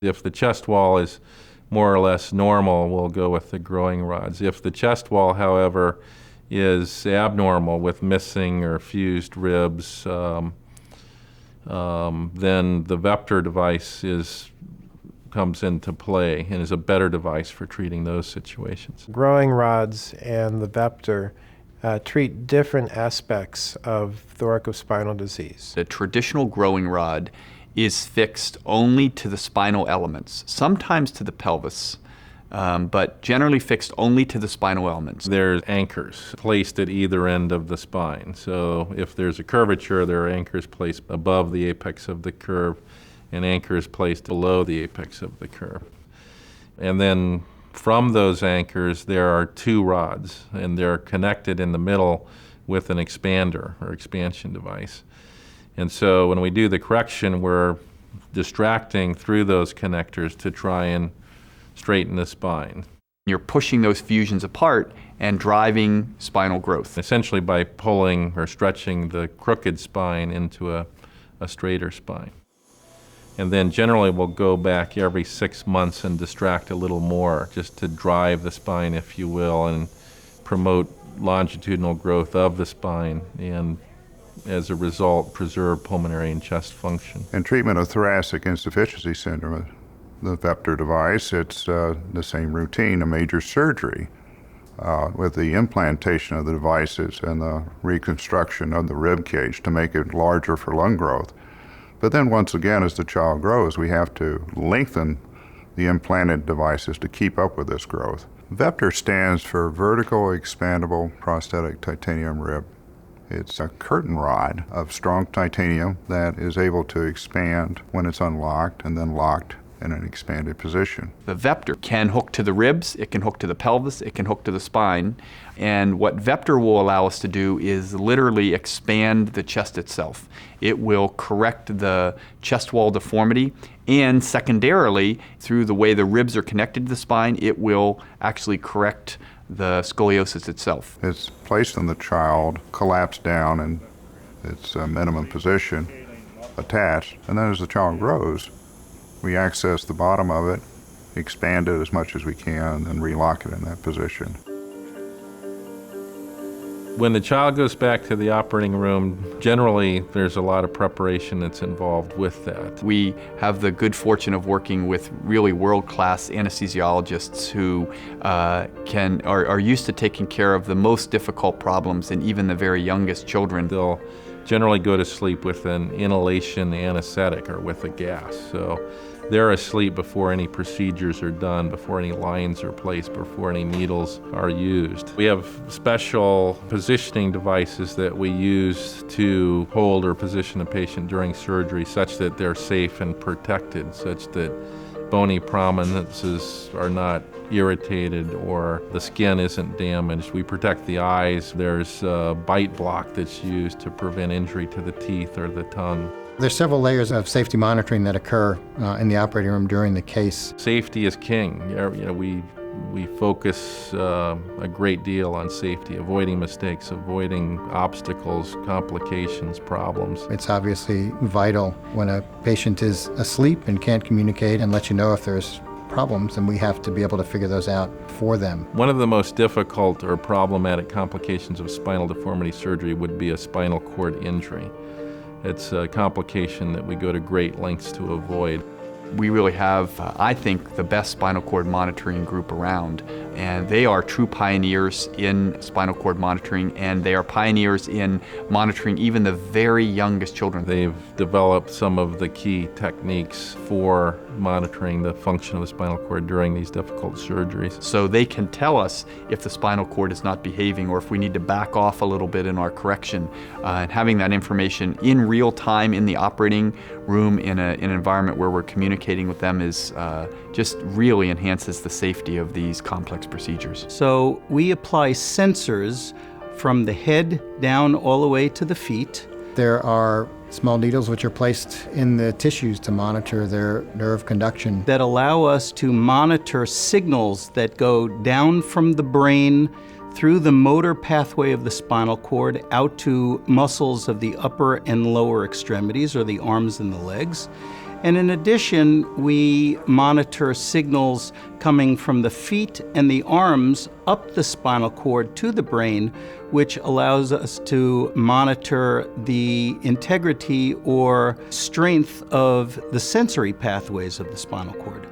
If the chest wall is more or less normal, we'll go with the growing rods. If the chest wall, however, is abnormal with missing or fused ribs, then the VEPTR device comes into play and is a better device for treating those situations. Growing rods and the VEPTR treat different aspects of thoracospinal disease. A traditional growing rod is fixed only to the spinal elements, sometimes to the pelvis, but generally fixed only to the spinal elements. There's anchors placed at either end of the spine. So if there's a curvature, there are anchors placed above the apex of the curve and anchors placed below the apex of the curve. And then from those anchors, there are two rods, and they're connected in the middle with an expander or expansion device. And so when we do the correction, we're distracting through those connectors to try and straighten the spine. You're pushing those fusions apart and driving spinal growth. Essentially by pulling or stretching the crooked spine into a straighter spine. And then generally we'll go back every 6 months and distract a little more just to drive the spine, if you will, and promote longitudinal growth of the spine and as a result preserve pulmonary and chest function. In treatment of thoracic insufficiency syndrome, the VEPTR device, it's the same routine, a major surgery with the implantation of the devices and the reconstruction of the rib cage to make it larger for lung growth. But then once again, as the child grows, we have to lengthen the implanted devices to keep up with this growth. VEPTR stands for Vertical Expandable Prosthetic Titanium Rib. It's a curtain rod of strong titanium that is able to expand when it's unlocked and then locked in an expanded position. The VEPTR can hook to the ribs, it can hook to the pelvis, it can hook to the spine. And what VEPTR will allow us to do is literally expand the chest itself. It will correct the chest wall deformity, and secondarily, through the way the ribs are connected to the spine, it will actually correct the scoliosis itself. It's placed on the child, collapsed down in its minimum position, attached, and then as the child grows, we access the bottom of it, expand it as much as we can, and relock it in that position. When the child goes back to the operating room, generally there's a lot of preparation that's involved with that. We have the good fortune of working with really world-class anesthesiologists who are used to taking care of the most difficult problems in even the very youngest children. They'll generally go to sleep with an inhalation anesthetic or with a gas. So they're asleep before any procedures are done, before any lines are placed, before any needles are used. We have special positioning devices that we use to hold or position a patient during surgery such that they're safe and protected, such that bony prominences are not irritated or the skin isn't damaged. We protect the eyes. There's a bite block that's used to prevent injury to the teeth or the tongue. There's several layers of safety monitoring that occur in the operating room during the case. Safety is king. We focus a great deal on safety, avoiding mistakes, avoiding obstacles, complications, problems. It's obviously vital when a patient is asleep and can't communicate and let you know if there's problems, and we have to be able to figure those out for them. One of the most difficult or problematic complications of spinal deformity surgery would be a spinal cord injury. It's a complication that we go to great lengths to avoid. We really have, I think, the best spinal cord monitoring group around, and they are true pioneers in spinal cord monitoring, and they are pioneers in monitoring even the very youngest children. They've developed some of the key techniques for monitoring the function of the spinal cord during these difficult surgeries. So they can tell us if the spinal cord is not behaving or if we need to back off a little bit in our correction. And having that information in real time in the operating room in an environment where we're communicating with them is just really enhances the safety of these complex procedures. So we apply sensors from the head down all the way to the feet. There are small needles which are placed in the tissues to monitor their nerve conduction. That allow us to monitor signals that go down from the brain through the motor pathway of the spinal cord out to muscles of the upper and lower extremities, or the arms and the legs. And in addition, we monitor signals coming from the feet and the arms up the spinal cord to the brain, which allows us to monitor the integrity or strength of the sensory pathways of the spinal cord.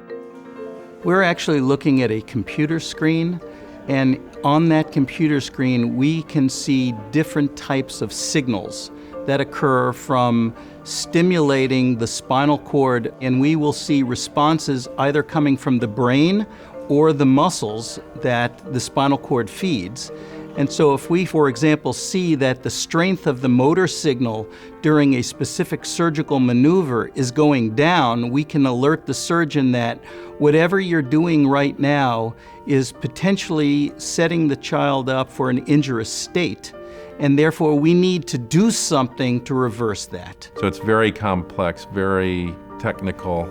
We're actually looking at a computer screen, and on that computer screen, we can see different types of signals that occur from stimulating the spinal cord, and we will see responses either coming from the brain or the muscles that the spinal cord feeds. And so if we, for example, see that the strength of the motor signal during a specific surgical maneuver is going down, we can alert the surgeon that whatever you're doing right now is potentially setting the child up for an injurious state. And therefore, we need to do something to reverse that. So it's very complex, very technical,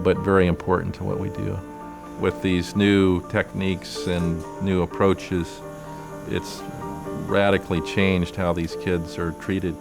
but very important to what we do. With these new techniques and new approaches, it's radically changed how these kids are treated.